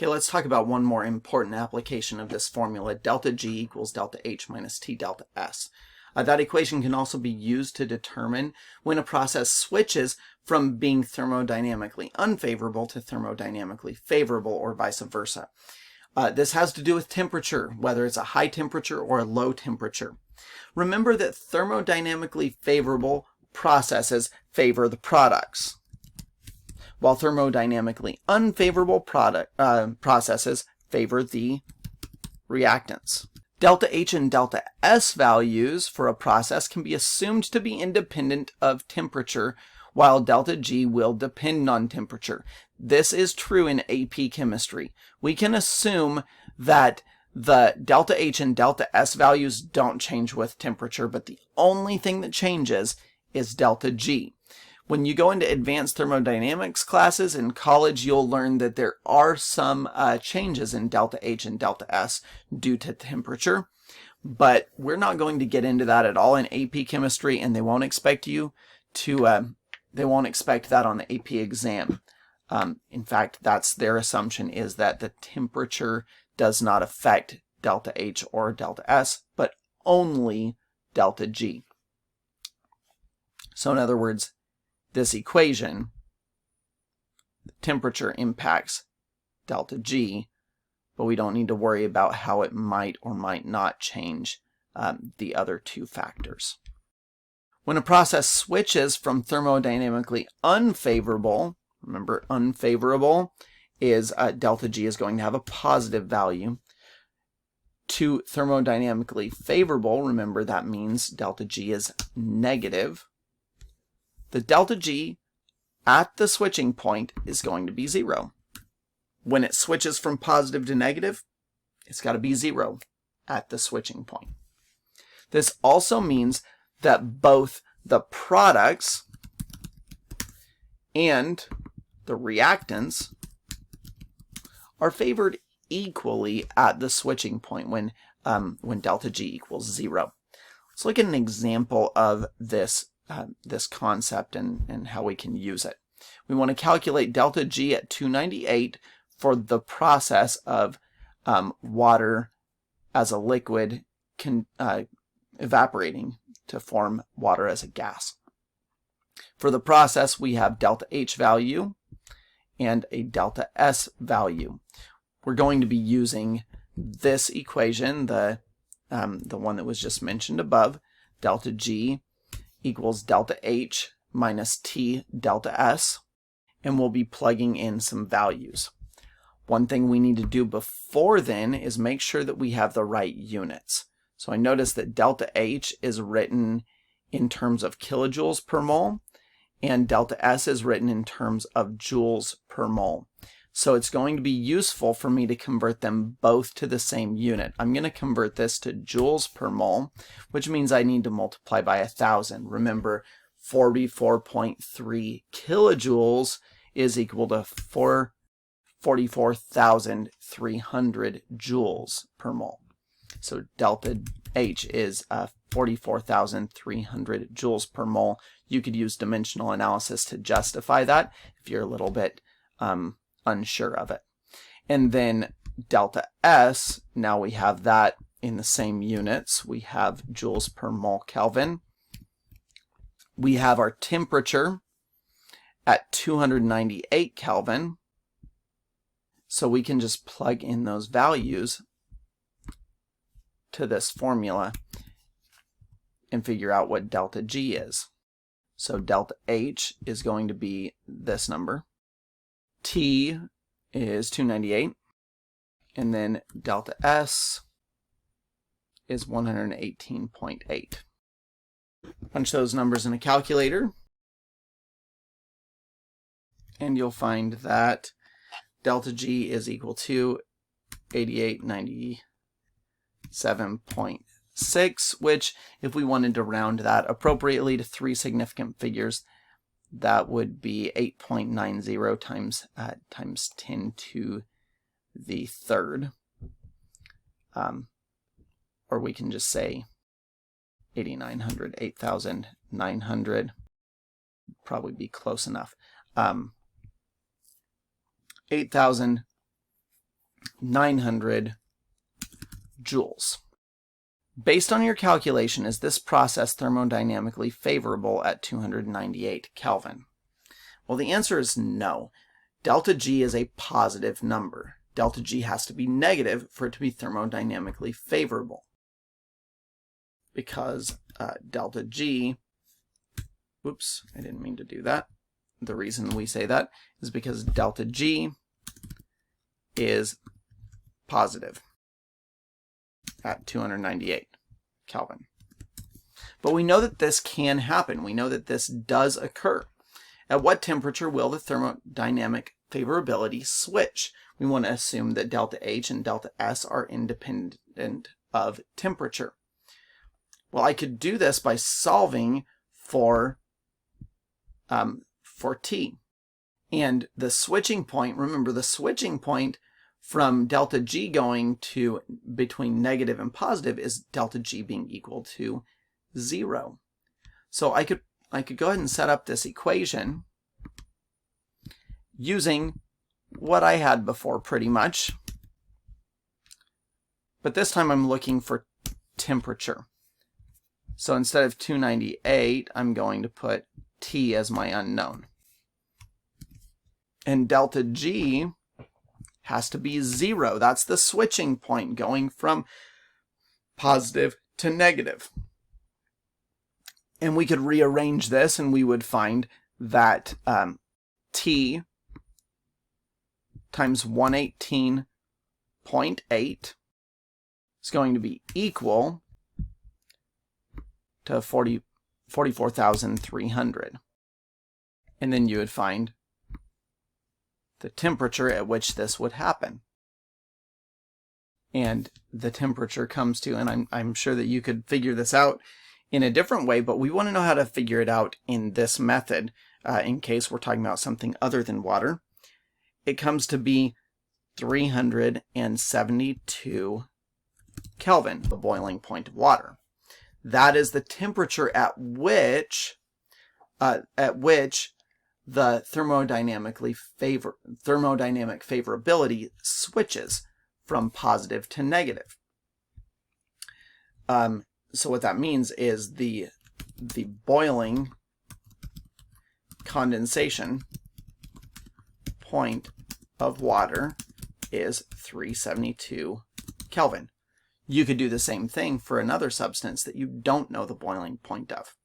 Okay, let's talk about one more important application of this formula, delta G equals delta H minus T delta S. That equation can also be used to determine when a process switches from being thermodynamically unfavorable to thermodynamically favorable, or vice versa. This has to do with temperature, whether it's a high temperature or a low temperature. Remember that thermodynamically favorable processes favor the products, while thermodynamically unfavorable processes favor the reactants. Delta H and delta S values for a process can be assumed to be independent of temperature, while delta G will depend on temperature. This is true in AP chemistry. We can assume that the delta H and delta S values don't change with temperature, but the only thing that changes is delta G. When you go into advanced thermodynamics classes in college, you'll learn that there are some changes in delta H and delta S due to temperature, but we're not going to get into that at all in AP chemistry, and they won't expect you to. They won't expect that on the AP exam. In fact, that's their assumption, is that the temperature does not affect delta H or delta S, but only delta G. So in other words, this equation, temperature impacts delta G, but we don't need to worry about how it might or might not change the other two factors. When a process switches from thermodynamically unfavorable, remember unfavorable is delta G is going to have a positive value, to thermodynamically favorable, remember that means delta G is negative. The delta G at the switching point is going to be 0. When it switches from positive to negative, it's got to be 0 at the switching point. This also means that both the products and the reactants are favored equally at the switching point when delta G equals 0. Let's look at an example of this concept and how we can use it. We want to calculate delta G at 298 for the process of water as a liquid evaporating to form water as a gas. For the process, we have delta H value and a delta S value. We're going to be using this equation, the one that was just mentioned above, delta G equals delta H minus T delta S, and we'll be plugging in some values. One thing we need to do before then is make sure that we have the right units. So I notice that delta H is written in terms of kilojoules per mole, and delta S is written in terms of joules per mole. So it's going to be useful for me to convert them both to the same unit. I'm going to convert this to joules per mole, which means I need to multiply by 1,000. Remember, 44.3 kilojoules is equal to 44,300 joules per mole. So delta H is 44,300 joules per mole. You could use dimensional analysis to justify that if you're a little bit unsure of it. And then delta S, now we have that in the same units. We have joules per mole Kelvin. We have our temperature at 298 Kelvin. So we can just plug in those values to this formula and figure out what delta G is. So delta H is going to be this number. T is 298, and then delta S is 118.8. Punch those numbers in a calculator, and you'll find that delta G is equal to 8897.6, which, if we wanted to round that appropriately to 3 significant figures, that would be 8.90 times 10 to the third. Or we can just say 8,900, 8,900, probably be close enough. 8,000 900 joules. Based on your calculation, is this process thermodynamically favorable at 298 Kelvin? Well, the answer is no. Delta G is a positive number. Delta G has to be negative for it to be thermodynamically favorable. Because delta G, whoops, I didn't mean to do that. The reason we say that is because delta G is positive at 298 Kelvin. But we know that this can happen. We know that this does occur. At what temperature will the thermodynamic favorability switch? We want to assume that delta H and delta S are independent of temperature. Well, I could do this by solving for T. And the switching point, remember the switching point from delta G going to between negative and positive is delta G being equal to 0. So I could go ahead and set up this equation using what I had before pretty much. But this time I'm looking for temperature. So instead of 298, I'm going to put T as my unknown. And delta G has to be 0. That's the switching point going from positive to negative. And we could rearrange this and we would find that T times 118.8 is going to be equal to 44,300. And then you would find the temperature at which this would happen. And the temperature comes to, and I'm sure that you could figure this out in a different way, but we want to know how to figure it out in this method in case we're talking about something other than water. It comes to be 372 Kelvin, the boiling point of water. That is the temperature at which the thermodynamic favorability switches from positive to negative. So what that means is the boiling condensation point of water is 372 Kelvin. You could do the same thing for another substance that you don't know the boiling point of.